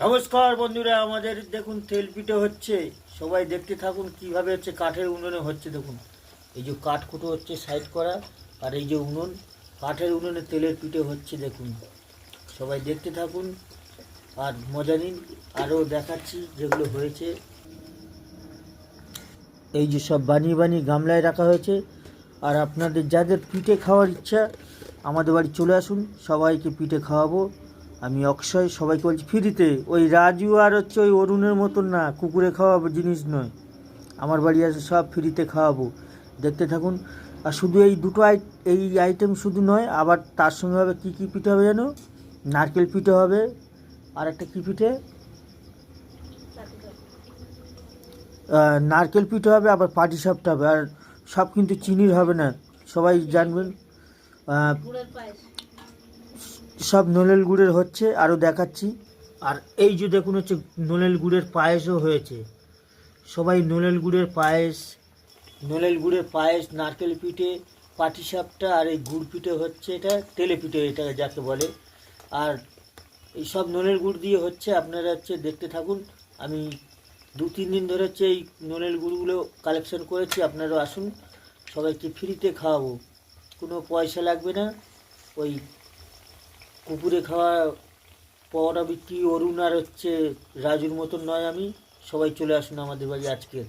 নমস্কার বন্ধুরা, আমাদের দেখুন তেল পিঠে হচ্ছে। সবাই দেখতে থাকুন কিভাবে হচ্ছে। কাঠের উনুনে হচ্ছে দেখুন। এই যে কাঠ কুটো হচ্ছে সাইড করা, আর এই যে উনুন, কাঠের উনুনে তেলের পিঠে হচ্ছে দেখুন। সবাই দেখতে থাকুন আর মজা নিন। আরও দেখাচ্ছি যেগুলো হয়েছে। এই যে সব বানিয়ে বানিয়ে গামলায় রাখা হয়েছে। আর আপনাদের যাদের পিঠে খাওয়ার ইচ্ছা আমাদের বাড়ি চলে আসুন, সবাইকে পিঠে খাওয়াবো। আমি অক্ষয়, সবাইকে বলছি ফ্রিতে। ওই রাজু আর হচ্ছে ওই অরুণের মতন না, কুকুরে খাওয়াবো জিনিস নয়। আমার বাড়ি আসে সব ফ্রিতে খাওয়াবো, দেখতে থাকুন। আর শুধু এই দুটো এই আইটেম শুধু নয়, আবার তার সঙ্গে হবে কী কী পিঠে হবে যেন, নারকেল পিঠে হবে, আর একটা কী পিঠে, নারকেল পিঠে হবে, আবার পাটিসাপটা হবে। আর সব কিন্তু চিনির হবে না, সবাই জানবেন। সব নলেল গুড়ের হচ্ছে, আরও দেখাচ্ছি। আর এই যে দেখুন হচ্ছে নলেল গুড়ের পায়েসও হয়েছে। সবাই নলেল গুড়ের পায়েস, নারকেল পিঠে, পাটিসাপটা, আর এই গুড় পিঠে হচ্ছে। এটা তেলে পিঠে, এটা যাকে বলে। আর এই সব নলেল গুড় দিয়ে হচ্ছে। আপনারা হচ্ছে দেখতে থাকুন। আমি 2-3 দিন ধরে হচ্ছে এই নলেল গুড়গুলো কালেকশন করেছি। আপনারাও আসুন, সবাইকে ফ্রিতে খাওয়াবো, কোনো পয়সা লাগবে না। ওই কুকুরে খাওয়া পাওয়াটা বিক্রি অরুণ আর হচ্ছে রাজুর মতন নয় আমি। সবাই চলে আসুন আমাদের বাড়ি আজকে।